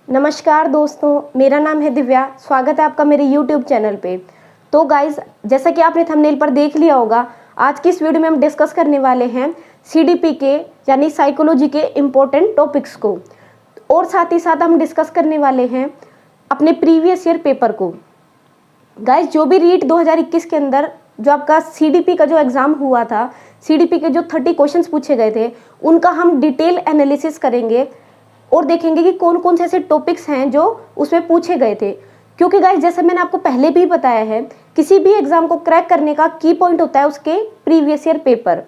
नमस्कार दोस्तों, मेरा नाम है दिव्या। स्वागत है आपका मेरे YouTube चैनल पे। तो गाइज, जैसा कि आपने थंबनेल पर देख लिया होगा, आज की इस वीडियो में हम डिस्कस करने वाले हैं CDP के यानी साइकोलॉजी के इम्पोर्टेंट टॉपिक्स को, और साथ ही साथ हम डिस्कस करने वाले हैं अपने प्रीवियस ईयर पेपर को। गाइज, जो भी रीट 2021 के अंदर जो आपका CDP का जो एग्ज़ाम हुआ था, CDP के जो 30 क्वेश्चंस पूछे गए थे, उनका हम डिटेल एनालिसिस करेंगे और देखेंगे कि कौन कौन से ऐसे टॉपिक्स हैं जो उसमें पूछे गए थे। क्योंकि गाइज, जैसे मैंने आपको पहले भी बताया है, किसी भी एग्जाम को क्रैक करने का की पॉइंट होता है उसके प्रीवियस ईयर पेपर।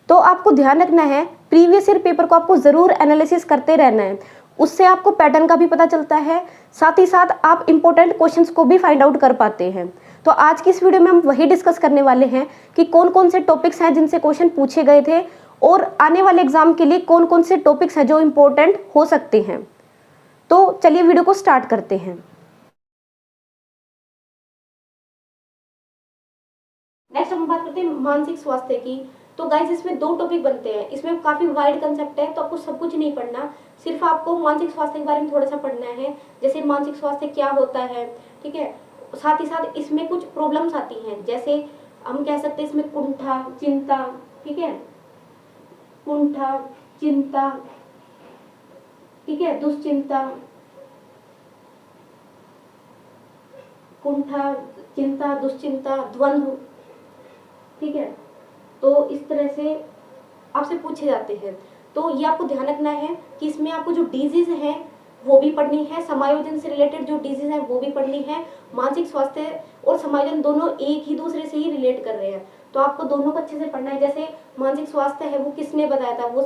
तो आपको ध्यान रखना है, प्रीवियस ईयर पेपर को आपको ज़रूर एनालिसिस करते रहना है। उससे आपको पैटर्न का भी पता चलता है, साथ ही साथ आप इंपॉर्टेंट क्वेश्चंस को भी फाइंड आउट कर पाते हैं। तो आज की इस वीडियो में हम वही डिस्कस करने वाले हैं कि कौन कौन से टॉपिक्स हैं जिनसे क्वेश्चन पूछे गए थे, और आने वाले एग्जाम के लिए कौन कौन से टॉपिक्स हैं जो इम्पोर्टेंट हो सकते हैं। तो चलिए वीडियो को स्टार्ट करते हैं। नेक्स्ट हम बात करते हैं मानसिक स्वास्थ्य की। तो गाइस, इसमें 2 टॉपिक बनते हैं। इसमें काफी वाइड कंसेप्ट है, तो आपको सब कुछ नहीं पढ़ना, सिर्फ आपको मानसिक स्वास्थ्य के बारे में थोड़ा सा पढ़ना है। जैसे मानसिक स्वास्थ्य क्या होता है, ठीक है। साथ ही साथ इसमें कुछ प्रॉब्लम्स आती हैं, जैसे हम कह सकते हैं इसमें कुंठा, चिंता, ठीक है, कुंठा, चिंता, ठीक है, दुश्चिंता, कुंठा, चिंता, दुश्चिंता, द्वंद्व, ठीक है। तो इस तरह से आपसे पूछे जाते हैं। तो ये आपको ध्यान रखना है कि इसमें आपको जो डिजीज है वो भी पढ़नी है, समायोजन से रिलेटेड जो डिजीज है वो भी पढ़नी है। मानसिक स्वास्थ्य और समायोजन दोनों एक ही दूसरे से ही रिलेट कर रहे हैं, तो आपको दोनों को अच्छे से पढ़ना है। जैसे मानसिक स्वास्थ्य है वो किसने बताया था, वो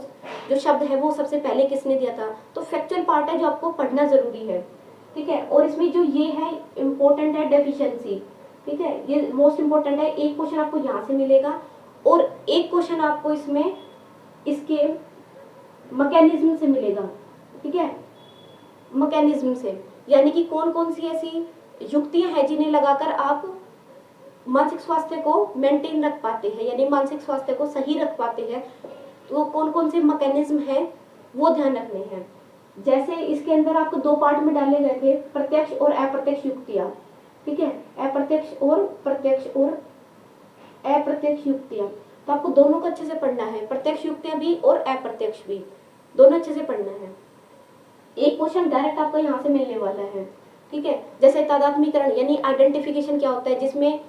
जो शब्द है वो सबसे पहले किसने दिया था, तो फैक्चुअल पार्ट है जो आपको पढ़ना जरूरी है, ठीक है। और इसमें जो ये है इम्पोर्टेंट है डेफिशिएंसी, ठीक है, ये मोस्ट इम्पोर्टेंट है। एक क्वेश्चन आपको यहाँ से मिलेगा और एक क्वेश्चन आपको इसमें इसके मैकेनिज्म से मिलेगा, ठीक है, मैकेनिज्म से, यानी कि कौन कौन सी ऐसी युक्तियां हैं जिन्हें लगाकर आप मानसिक स्वास्थ्य को मेंटेन रख पाते हैं, यानी मानसिक स्वास्थ्य को सही रख पाते हैं। तो कौन कौन से मैकेनिज्म हैं वो ध्यान रखने हैं। जैसे इसके अंदर आपको 2 पार्ट में डाले गए थे, प्रत्यक्ष और अप्रत्यक्ष युक्तियां, ठीक है, अप्रत्यक्ष और प्रत्यक्ष और अप्रत्यक्ष युक्तियां। तो आपको दोनों को अच्छे से पढ़ना है, प्रत्यक्ष युक्तियां भी और अप्रत्यक्ष भी, दोनों अच्छे से पढ़ना है। एक क्वेश्चन डायरेक्ट आपको यहाँ से मिलने वाला है, ठीक है। जैसे तादात्म्यकरण यानी आइडेंटिफिकेशन क्या होता है, जिसमें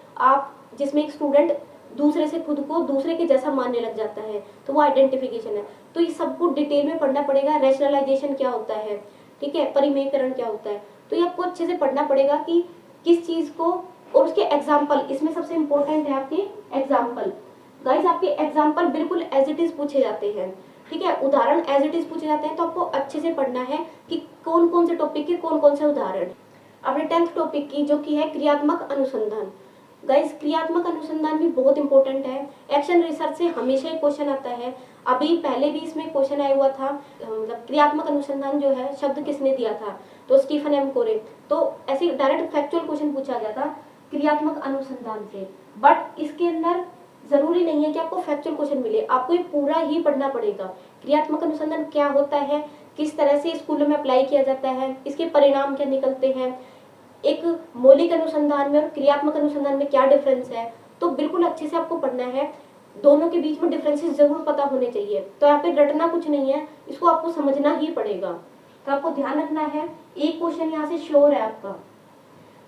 एक स्टूडेंट दूसरे से खुद को दूसरे के जैसा मानने लग जाता है, तो वो आइडेंटिफिकेशन है। तो ये सबको डिटेल में पढ़ना पड़ेगा। रैशनलाइजेशन क्या होता है, ठीक है, परिमेयकरण क्या होता है, तो ये आपको अच्छे से पढ़ना पड़ेगा कि किस चीज को, और उसके एग्जाम्पल। इसमें सबसे इंपॉर्टेंट है आपके एग्जाम्पल। गाइस, आपके एग्जाम्पल बिल्कुल एज इट इज पूछे जाते हैं, ठीक है, उदाहरण एज इट इज पूछे जाते हैं। तो आपको अच्छे से पढ़ना है कि कौन कौन से टॉपिक के कौन कौन से उदाहरण। अपने 10th टॉपिक की जो कि है क्रियात्मक अनुसंधान। गाइस, क्रियात्मक अनुसंधान भी बहुत इंपॉर्टेंट है। एक्शन रिसर्च से हमेशा ही क्वेश्चन आता है। अभी पहले भी इसमें क्वेश्चन आया हुआ था, मतलब क्रियात्मक अनुसंधान जो है शब्द किसने दिया था, तो स्टीफन एम कोरे। तो ऐसे डायरेक्ट फैक्चुअल क्वेश्चन पूछा गया था क्रियात्मक अनुसंधान से। बट इसके अंदर जरूरी नहीं है कि आपको फैक्चुअल क्वेश्चन मिले, आपको ये पूरा ही पढ़ना पड़ेगा। क्रियात्मक अनुसंधान क्या होता है, किस तरह से स्कूलों में अप्लाई किया जाता है, इसके परिणाम क्या निकलते हैं, एक मौलिक अनुसंधान में और क्रियात्मक अनुसंधान में क्या डिफरेंस है, तो बिल्कुल अच्छे से आपको पढ़ना है। दोनों के बीच में डिफरेंसेस जरूर पता होने चाहिए। तो यहाँ पे रटना कुछ नहीं है, इसको आपको समझना ही पड़ेगा। तो आपको ध्यान रखना है, एक क्वेश्चन यहाँ से श्योर है आपका।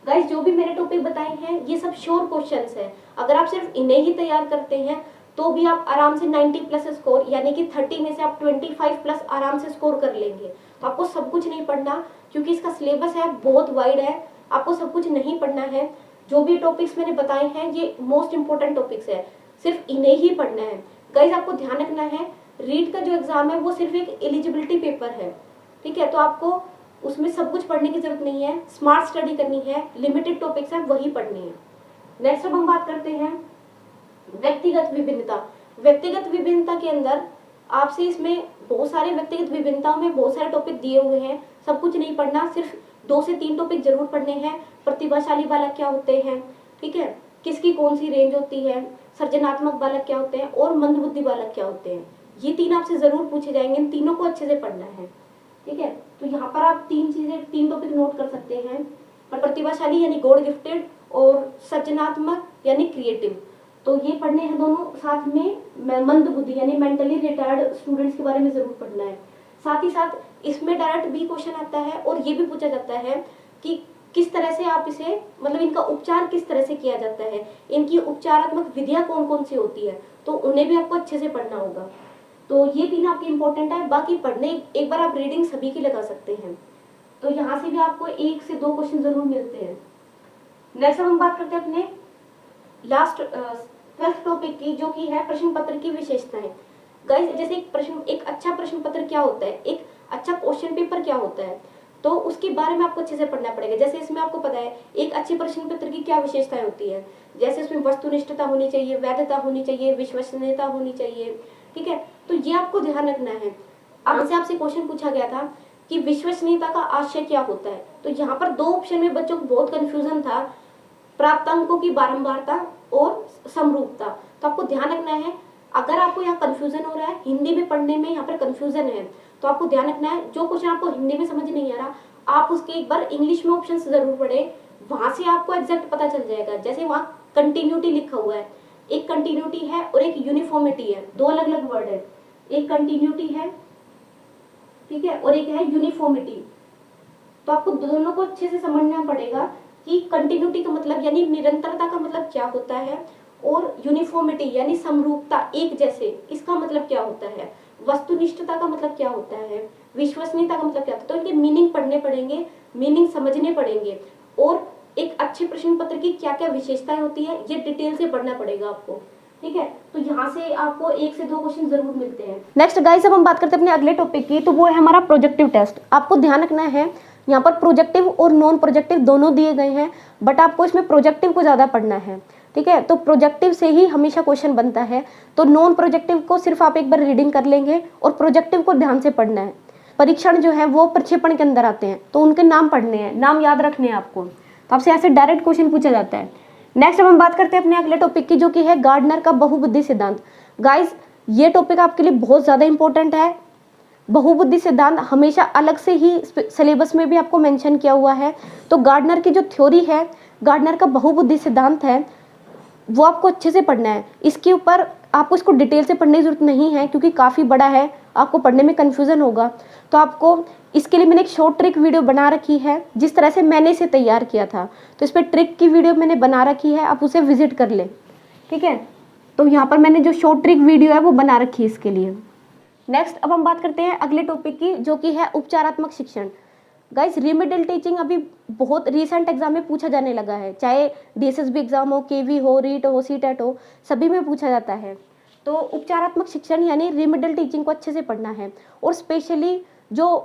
गाइस, जो भी मैंने टॉपिक बताए हैं ये सब श्योर क्वेश्चंस हैं। अगर आप सिर्फ इन्हें ही तैयार करते हैं तो भी आप आराम से 90 प्लस स्कोर, यानी कि 30 में से आप 25 प्लस आराम से स्कोर कर लेंगे। तो आपको सब कुछ नहीं पढ़ना, क्योंकि इसका सिलेबस है बहुत वाइड है, आपको सब कुछ नहीं पढ़ना है। जो भी टॉपिक्स मैंने बताए हैं ये मोस्ट इंपोर्टेंट टॉपिक्स है, सिर्फ इन्हें ही पढ़ना है। गाइस, आपको ध्यान रखना है, रीट का जो एग्जाम है वो सिर्फ एक एलिजिबिलिटी पेपर है, ठीक है। तो आपको उसमें सब कुछ पढ़ने की जरूरत नहीं है, स्मार्ट स्टडी करनी है, लिमिटेड टॉपिक्स हैं वही पढ़नी है। नेक्स्ट अब हम बात करते हैं व्यक्तिगत विभिन्नता। व्यक्तिगत विभिन्नता के अंदर आपसे इसमें बहुत सारे व्यक्तिगत विभिन्नताओं में बहुत सारे टॉपिक दिए हुए हैं, सब कुछ नहीं पढ़ना, सिर्फ 2 से 3 टॉपिक जरूर पढ़ने हैं। प्रतिभाशाली बालक क्या होते हैं, ठीक है, किसकी कौन सी रेंज होती है, सृजनात्मक बालक क्या होते हैं और मंदबुद्धि बालक क्या होते हैं, ये 3 आपसे जरूर पूछे जाएंगे। इन तीनों को अच्छे से पढ़ना है, ठीक है, तो यहाँ पर आप 3 टॉपिक नोट कर सकते हैं, प्रतिभाशाली यानी गॉड गिफ्टेड और सृजनात्मक यानी क्रिएटिव। तो ये पढ़ने हैं दोनों, साथ में मंद बुद्धि यानी मेंटली रिटायर्ड स्टूडेंट्स के बारे में जरूर पढ़ना है। साथ ही साथ इसमें डायरेक्ट भी क्वेश्चन आता है और ये भी पूछा जाता है कि किस तरह से आप इसे, मतलब इनका उपचार किस तरह से किया जाता है, इनकी उपचारात्मक विधियां कौन कौन सी होती है, तो उन्हें भी आपको अच्छे से पढ़ना होगा। तो ये 3 आपके इंपॉर्टेंट है। बाकी पढ़ने एक बार आप रीडिंग सभी की लगा सकते हैं, तो यहाँ से भी आपको 1 से 2 क्वेश्चन जरूर मिलते हैं। नेक्स्ट हम बात करते हैं अपने लास्ट 12th टॉपिक की, जो कि है प्रश्न पत्र की विशेषताएं। गाइस, जैसे एक अच्छा प्रश्न पत्र क्या होता है, एक अच्छा क्वेश्चन पेपर क्या होता है, तो उसके बारे में आपको अच्छे से पढ़ना पड़ेगा। जैसे इसमें आपको पता है एक अच्छे प्रश्न पत्र की क्या विशेषताएं होती है, जैसे उसमें वस्तुनिष्ठता होनी चाहिए, वैधता होनी चाहिए, विश्वसनीयता होनी चाहिए, ठीक है। तो ये आपको ध्यान रखना है। आपसे क्वेश्चन पूछा गया था कि विश्वसनीयता का आशय क्या होता है, तो यहाँ पर 2 ऑप्शन में बच्चों को बहुत कंफ्यूजन था, प्राप्तांकों की बारंबारता और समरूपता। तो आपको ध्यान रखना है, अगर आपको यहाँ कंफ्यूजन हो रहा है, हिंदी में पढ़ने में यहाँ पर कंफ्यूजन है, तो आपको ध्यान रखना है जो क्वेश्चन आपको हिंदी में समझ नहीं आ रहा, आप उसके एक बार इंग्लिश में ऑप्शन जरूर पढ़े, वहां से आपको एग्जैक्ट पता चल जाएगा। जैसे वहाँ कंटिन्यूटी लिखा हुआ है, एक कंटिन्यूटी है और एक यूनिफॉर्मिटी है, 2 अलग अलग वर्ड है। एक कंटिन्यूटी है, ठीक है, और एक है यूनिफॉर्मिटी। तो आपको दोनों को अच्छे से समझना पड़ेगा कि कंटिन्यूटी का मतलब यानी निरंतरता का मतलब क्या होता है, और यूनिफॉर्मिटी यानी समरूपता, एक जैसे, इसका मतलब क्या होता है, वस्तुनिष्ठता का मतलब क्या होता है, विश्वसनीयता का मतलब क्या होता है। तो इनके मीनिंग पढ़ने पड़ेंगे, मीनिंग समझने पड़ेंगे, और एक अच्छे प्रश्न पत्र की क्या क्या विशेषताएं होती है ये डिटेल से पढ़ना पड़ेगा आपको, ठीक है। तो यहाँ से आपको 1 से 2 क्वेश्चन जरूर मिलते हैं। नेक्स्ट गाइस, अब हम बात करते हैं अपने अगले टॉपिक की, तो वो है हमारा प्रोजेक्टिव टेस्ट। आपको ध्यान रखना है, यहाँ पर प्रोजेक्टिव और नॉन प्रोजेक्टिव दोनों दिए गए हैं, बट आपको इसमें प्रोजेक्टिव को ज़्यादा पढ़ना है, ठीक है। तो प्रोजेक्टिव से ही हमेशा क्वेश्चन बनता है, तो नॉन प्रोजेक्टिव को सिर्फ आप एक बार रीडिंग कर लेंगे और प्रोजेक्टिव को ध्यान से पढ़ना है। परीक्षण जो है वो प्रक्षेपण के अंदर आते हैं, तो उनके नाम पढ़ने हैं, नाम याद रखने हैं आपको, तो आपसे ऐसे डायरेक्ट क्वेश्चन पूछा जाता है। नेक्स्ट अब हम बात करते हैं अपने अगले टॉपिक की, जो कि है गार्डनर का बहुबुद्धि सिद्धांत। गाइस, ये टॉपिक आपके लिए बहुत ज़्यादा इंपॉर्टेंट है। बहुबुद्धि सिद्धांत हमेशा अलग से ही सिलेबस में भी आपको मेंशन किया हुआ है। तो गार्डनर की जो थ्योरी है, गार्डनर का बहुबुद्धि सिद्धांत है, वो आपको अच्छे से पढ़ना है। इसके ऊपर आपको इसको डिटेल से पढ़ने की जरूरत नहीं है, क्योंकि काफ़ी बड़ा है, आपको पढ़ने में कन्फ्यूज़न होगा। तो आपको इसके लिए मैंने एक शॉर्ट ट्रिक वीडियो बना रखी है, जिस तरह से मैंने इसे तैयार किया था, तो इस पर ट्रिक की वीडियो मैंने बना रखी है, आप उसे विजिट कर लें, ठीक है। तो यहाँ पर मैंने जो शॉर्ट ट्रिक वीडियो है वो बना रखी है इसके लिए। नेक्स्ट अब हम बात करते हैं अगले टॉपिक की, जो कि है उपचारात्मक शिक्षण। गाइस, रिमेडियल टीचिंग अभी बहुत रिसेंट एग्जाम में पूछा जाने लगा है, चाहे डीएसएसबी एग्जाम हो, केवी हो, रीट हो, सीटेट हो, सभी में पूछा जाता है। तो उपचारात्मक शिक्षण यानी रिमेडियल टीचिंग को अच्छे से पढ़ना है, और स्पेशली जो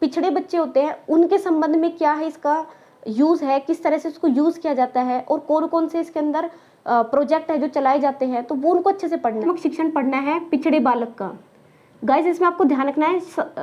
पिछड़े बच्चे होते हैं उनके संबंध में क्या है, इसका यूज़ है, किस तरह से इसको यूज़ किया जाता है, और कौन कौन से इसके अंदर प्रोजेक्ट है जो चलाए जाते हैं, तो वो उनको अच्छे से पढ़ना है। शिक्षण पढ़ना है पिछड़े बालक का। गाइस, इसमें आपको ध्यान रखना है,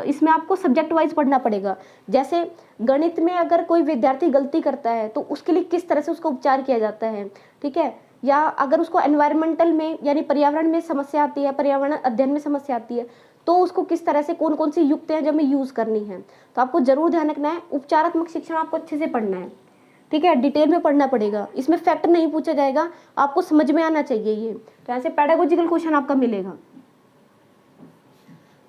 इसमें आपको सब्जेक्ट वाइज पढ़ना पड़ेगा। जैसे गणित में अगर कोई विद्यार्थी गलती करता है तो उसके लिए किस तरह से उसका उपचार किया जाता है, ठीक है। या अगर उसको एनवायरमेंटल में यानी पर्यावरण में समस्या आती है, पर्यावरण अध्ययन में समस्या आती है, तो उसको किस तरह से कौन कौन सी युक्तियाँ जब हमें यूज़ करनी है, तो आपको जरूर ध्यान रखना है। उपचारात्मक शिक्षण आपको अच्छे से पढ़ना है, ठीक है, डिटेल में पढ़ना पड़ेगा। इसमें फैक्ट नहीं पूछा जाएगा, आपको समझ में आना चाहिए ये, तो ऐसे पैडागोजिकल क्वेश्चन आपका मिलेगा।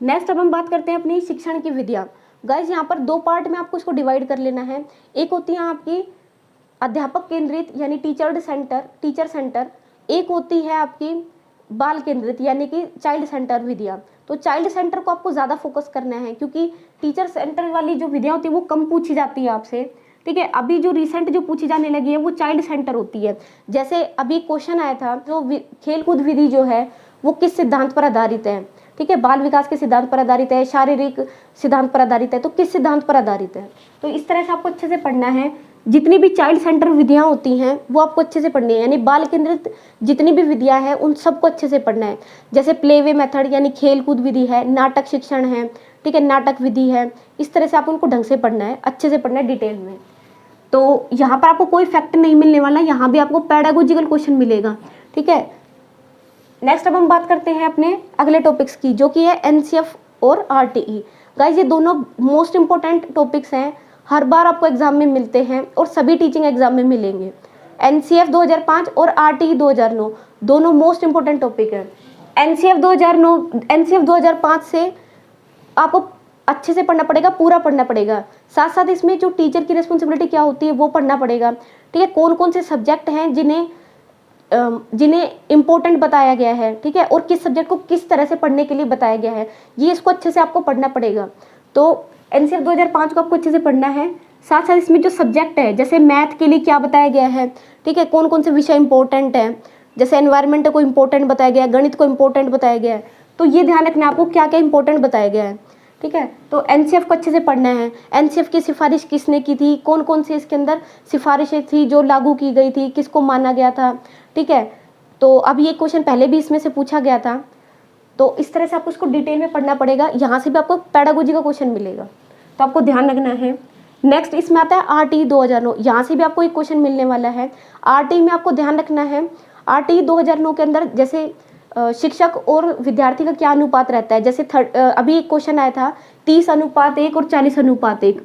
नेक्स्ट अब हम बात करते हैं अपनी शिक्षण की विधियाँ। गाइस, यहाँ पर 2 पार्ट में आपको इसको डिवाइड कर लेना है। एक होती है आपकी अध्यापक केंद्रित यानी टीचर सेंटर, एक होती है आपकी बाल केंद्रित यानी कि चाइल्ड सेंटर विधियाँ। तो चाइल्ड सेंटर को आपको ज़्यादा फोकस करना है, क्योंकि टीचर सेंटर वाली जो विधियाँ होती है वो कम पूछी जाती है आपसे, ठीक है। अभी जो रिसेंट जो पूछी जाने लगी है वो चाइल्ड सेंटर होती है। जैसे अभी क्वेश्चन आया था, जो खेलकूद विधि जो है वो किस सिद्धांत पर आधारित है, ठीक है, बाल विकास के सिद्धांत पर आधारित है, शारीरिक सिद्धांत पर आधारित है, तो किस सिद्धांत पर आधारित है। तो इस तरह से आपको अच्छे से पढ़ना है। जितनी भी चाइल्ड सेंटर विधियाँ होती हैं वो आपको अच्छे से पढ़नी है, यानी बाल केंद्रित जितनी भी विधियाँ हैं उन सबको अच्छे से पढ़ना है। जैसे प्लेवे मेथड यानी खेल कूद विधि है, नाटक शिक्षण है, ठीक है, नाटक विधि है, इस तरह से आप उनको ढंग से पढ़ना है, अच्छे से पढ़ना है डिटेल में। तो यहाँ पर आपको कोई फैक्ट नहीं मिलने वाला, यहाँ भी आपको पैडागोजिकल क्वेश्चन मिलेगा, ठीक है। नेक्स्ट अब हम बात करते हैं अपने अगले टॉपिक्स की, जो कि है एनसीएफ और आरटीई। गाइज ये दोनों मोस्ट इंपॉर्टेंट टॉपिक्स हैं, हर बार आपको एग्जाम में मिलते हैं और सभी टीचिंग एग्जाम में मिलेंगे। एनसीएफ 2005 और आरटीई 2009 दोनों मोस्ट इंपॉर्टेंट टॉपिक है। एनसीएफ 2005 से आपको अच्छे से पढ़ना पड़ेगा, पूरा पढ़ना पड़ेगा। साथ साथ इसमें जो टीचर की रिस्पॉन्सिबिलिटी क्या होती है वो पढ़ना पड़ेगा। ठीक है, कौन कौन से सब्जेक्ट हैं जिन्हें इम्पोर्टेंट बताया गया है, ठीक है, और किस सब्जेक्ट को किस तरह से पढ़ने के लिए बताया गया है, ये इसको अच्छे से आपको पढ़ना पड़ेगा। तो एनसीएफ 2005 को आपको अच्छे से पढ़ना है। साथ साथ इसमें जो सब्जेक्ट है, जैसे मैथ के लिए क्या बताया गया है, ठीक है, कौन कौन से विषय इंपॉर्टेंट है, जैसे एनवायरनमेंट को इम्पोर्टेंट बताया गया है, गणित को इम्पोर्टेंट बताया गया है, तो ये ध्यान रखना आपको क्या क्या इंपॉर्टेंट बताया गया है। ठीक है, तो एनसीएफ को अच्छे से पढ़ना है। एनसीएफ की सिफारिश किसने की थी, कौन कौन सी इसके अंदर सिफारिशें थी जो लागू की गई थी, किसको माना गया था। ठीक है, तो अब ये क्वेश्चन पहले भी इसमें से पूछा गया था, तो इस तरह से आपको इसको डिटेल में पढ़ना पड़ेगा। यहाँ से भी आपको पेडागोजी का क्वेश्चन मिलेगा, तो आपको ध्यान रखना है। नेक्स्ट इसमें आता है आरटीई 2009, यहाँ से भी आपको एक क्वेश्चन मिलने वाला है। आरटीई में आपको ध्यान रखना है, आरटीई 2009 के अंदर जैसे शिक्षक और विद्यार्थी का क्या अनुपात रहता है। जैसे अभी एक क्वेश्चन आया था 30:1 और 40:1।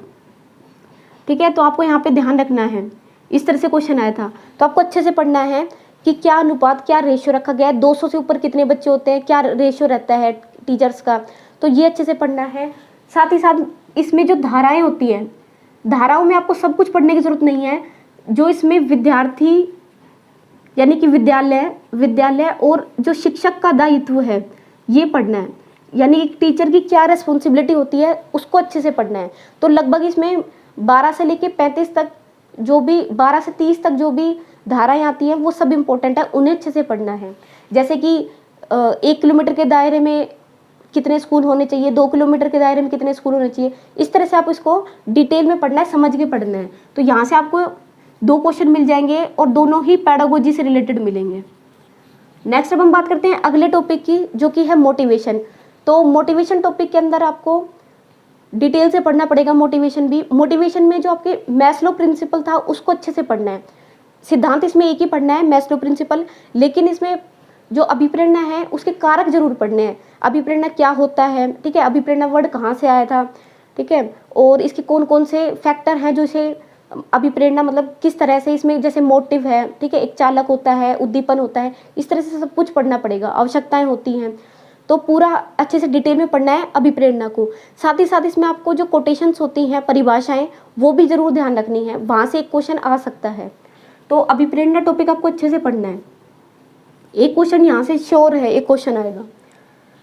ठीक है, तो आपको यहाँ पे ध्यान रखना है, इस तरह से क्वेश्चन आया था, तो आपको अच्छे से पढ़ना है कि क्या अनुपात, क्या रेशियो रखा गया है, 200 से ऊपर कितने बच्चे होते हैं, क्या रेशियो रहता है टीचर्स का, तो ये अच्छे से पढ़ना है। साथ ही साथ इसमें जो धाराएं होती हैं, धाराओं में आपको सब कुछ पढ़ने की जरूरत नहीं है। जो इसमें विद्यार्थी यानी कि विद्यालय और जो शिक्षक का दायित्व है ये पढ़ना है, यानी एक टीचर की क्या रिस्पॉन्सिबिलिटी होती है उसको अच्छे से पढ़ना है। तो लगभग इसमें 12 से लेके 35 तक, जो भी 12 से 30 तक जो भी धाराएं आती हैं वो सब इम्पोर्टेंट है, उन्हें अच्छे से पढ़ना है। जैसे कि 1 किलोमीटर के दायरे में कितने स्कूल होने चाहिए, 2 किलोमीटर के दायरे में कितने स्कूल होने चाहिए, इस तरह से आप इसको डिटेल में पढ़ना है, समझ के पढ़ना है। तो यहाँ से आपको 2 क्वेश्चन मिल जाएंगे और दोनों ही पेडागोजी से रिलेटेड मिलेंगे। नेक्स्ट अब हम बात करते हैं अगले टॉपिक की, जो कि है मोटिवेशन। तो मोटिवेशन टॉपिक के अंदर आपको डिटेल से पढ़ना पड़ेगा। मोटिवेशन में जो आपके मैस्लो प्रिंसिपल था उसको अच्छे से पढ़ना है। सिद्धांत इसमें एक ही पढ़ना है, मैस्लो प्रिंसिपल, लेकिन इसमें जो अभिप्रेरणा है उसके कारक जरूर पढ़ने हैं। अभिप्रेरणा क्या होता है, ठीक है, अभिप्रेरणा वर्ड कहाँ से आया था, ठीक है, और इसके कौन कौन से फैक्टर हैं जो इसे अभिप्रेरणा मतलब किस तरह से इसमें, जैसे मोटिव है, ठीक है, एक चालक होता है, उद्दीपन होता है, इस तरह से सब कुछ पढ़ना पड़ेगा। आवश्यकताएं होती हैं, तो पूरा अच्छे से डिटेल में पढ़ना है अभिप्रेरणा को। साथ ही साथ इसमें आपको जो कोटेशंस होती हैं, परिभाषाएं, वो भी जरूर ध्यान रखनी है, वहाँ से एक क्वेश्चन आ सकता है। तो अभिप्रेरणा टॉपिक आपको अच्छे से पढ़ना है, एक क्वेश्चन यहाँ से श्योर है, एक क्वेश्चन आएगा।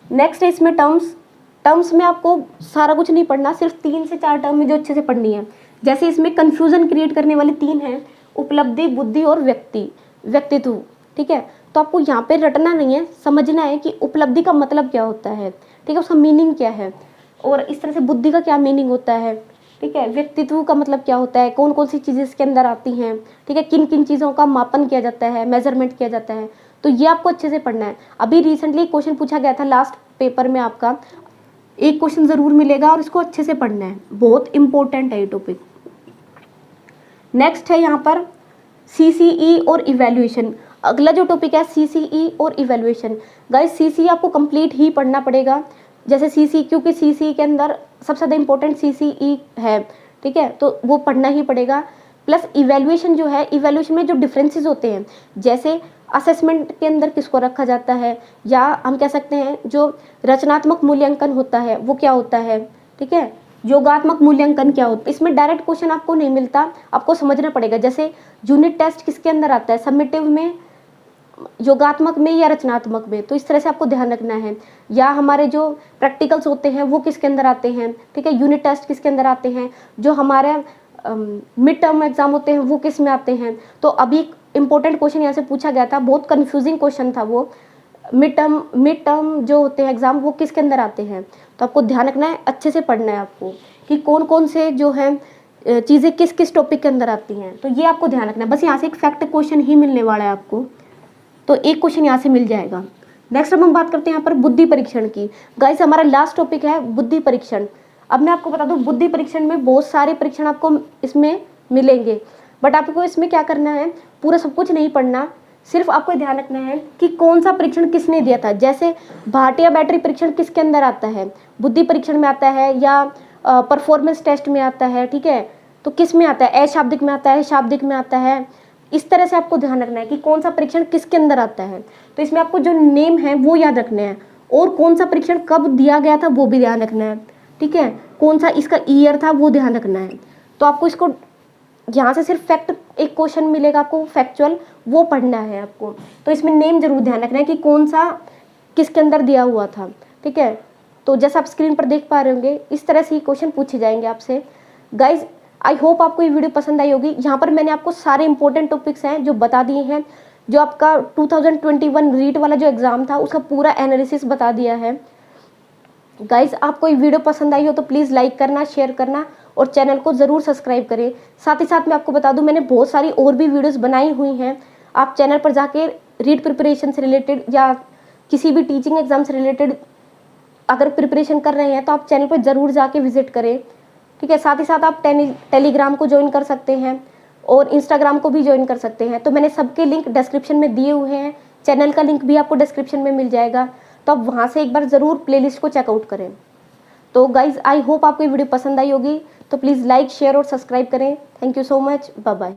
नेक्स्ट है इसमें टर्म्स में आपको सारा कुछ नहीं पढ़ना, सिर्फ 3 से 4 टर्म में जो अच्छे से पढ़नी है। जैसे इसमें कंफ्यूजन क्रिएट करने वाले 3 हैं, उपलब्धि, बुद्धि और व्यक्तित्व। ठीक है, तो आपको यहाँ पे रटना नहीं है, समझना है कि उपलब्धि का मतलब क्या होता है, ठीक है, उसका मीनिंग क्या है, और इस तरह से बुद्धि का क्या मीनिंग होता है, ठीक है, व्यक्तित्व का मतलब क्या होता है, कौन कौन सी चीज़ें इसके अंदर आती हैं, ठीक है, किन किन चीज़ों का मापन किया जाता है, मेजरमेंट किया जाता है, तो ये आपको अच्छे से पढ़ना है। अभी रिसेंटली क्वेश्चन पूछा गया था लास्ट पेपर में, आपका एक क्वेश्चन ज़रूर मिलेगा और इसको अच्छे से पढ़ना है, बहुत इंपॉर्टेंट है ये टॉपिक। नेक्स्ट है यहाँ पर सीसीई और इवैल्यूएशन। अगला जो टॉपिक है सीसीई और इवैल्यूएशन। गाइस सीसीई आपको कंप्लीट ही पढ़ना पड़ेगा, जैसे सीसीई, क्योंकि सीसीई के अंदर सबसे ज़्यादा इंपॉर्टेंट सीसीई है, ठीक है, तो वो पढ़ना ही पड़ेगा। प्लस इवैल्यूएशन जो है, इवैल्यूएशन में जो डिफरेंसेस होते हैं, जैसे असेसमेंट के अंदर किसको रखा जाता है, या हम कह सकते हैं जो रचनात्मक मूल्यांकन होता है वो क्या होता है, ठीक है, योगात्मक मूल्यांकन क्या होता है। इसमें डायरेक्ट क्वेश्चन आपको नहीं मिलता, आपको समझना पड़ेगा। जैसे यूनिट टेस्ट किसके अंदर आता है, समेटिव में, योगात्मक में या रचनात्मक में, तो इस तरह से आपको ध्यान रखना है। या हमारे जो प्रैक्टिकल्स होते हैं वो किसके अंदर आते हैं, ठीक है, यूनिट टेस्ट किसके अंदर आते हैं, जो हमारे मिड टर्म एग्जाम होते हैं वो किस में आते हैं। तो अभी इंपॉर्टेंट क्वेश्चन यहाँ से पूछा गया था, बहुत कंफ्यूजिंग क्वेश्चन था वो, मिड टर्म जो होते हैं एग्जाम वो किसके अंदर आते हैं। तो आपको ध्यान रखना है, अच्छे से पढ़ना है आपको कि कौन कौन से जो है चीज़ें किस किस टॉपिक के अंदर आती हैं, तो ये आपको ध्यान रखना है। बस यहाँ से एक फैक्ट क्वेश्चन ही मिलने वाला है आपको, तो एक क्वेश्चन यहाँ से मिल जाएगा। नेक्स्ट अब हम बात करते हैं यहाँ पर बुद्धि परीक्षण की। गाइस हमारा लास्ट टॉपिक है बुद्धि परीक्षण। अब मैं आपको बता दूं, बुद्धि परीक्षण में बहुत सारे परीक्षण आपको इसमें मिलेंगे, बट आपको इसमें क्या करना है, पूरा सब कुछ नहीं पढ़ना, सिर्फ आपको ध्यान रखना है कि कौन सा परीक्षण किसने दिया था। जैसे भाटिया बैटरी परीक्षण किसके अंदर आता है, बुद्धि परीक्षण में आता है या परफॉर्मेंस टेस्ट में आता है, ठीक है, तो किस में आता है, अशाब्दिक में आता है, शाब्दिक में आता है। इस तरह से आपको ध्यान रखना है कि कौन सा परीक्षण किसके अंदर आता है। तो इसमें आपको जो नेम है वो याद रखने हैं और कौन सा परीक्षण कब दिया गया था वो भी ध्यान रखना है, ठीक है, कौन सा इसका ईयर था वो ध्यान रखना है। तो आपको इसको यहाँ से सिर्फ फैक्ट एक क्वेश्चन मिलेगा आपको फैक्चुअल, वो पढ़ना है आपको। तो इसमें नेम जरूर ध्यान रखना है कि कौन सा किसके अंदर दिया हुआ था, ठीक है। तो जैसा आप स्क्रीन पर देख पा रहे होंगे इस तरह से ही क्वेश्चन पूछे जाएंगे आपसे। गाइज आई होप आपको ये वीडियो पसंद आई होगी। यहाँ पर मैंने आपको सारे इंपॉर्टेंट टॉपिक्स हैं जो बता दिए हैं, जो आपका 2021 रीट वाला जो एग्जाम था उसका पूरा एनालिसिस बता दिया है। गाइज आपको ये वीडियो पसंद आई हो तो प्लीज़ लाइक करना, शेयर करना और चैनल को ज़रूर सब्सक्राइब करें। साथ ही साथ मैं आपको बता दूं मैंने बहुत सारी और भी वीडियोस बनाई हुई हैं। आप चैनल पर जाके रीट प्रिपरेशन से रिलेटेड या किसी भी टीचिंग एग्जाम से रिलेटेड अगर प्रिपरेशन कर रहे हैं तो आप चैनल पर ज़रूर जाके विजिट करें, ठीक है। साथ ही साथ आप टेलीग्राम को ज्वाइन कर सकते हैं और इंस्टाग्राम को भी ज्वाइन कर सकते हैं। तो मैंने सबके लिंक डिस्क्रिप्शन में दिए हुए हैं, चैनल का लिंक भी आपको डिस्क्रिप्शन में मिल जाएगा, तो आप वहाँ से एक बार ज़रूर प्लेलिस्ट को चेकआउट करें। तो गाइज़ आई होप आपको ये वीडियो पसंद आई होगी, तो प्लीज़ लाइक, शेयर और सब्सक्राइब करें। Thank you so much, bye bye.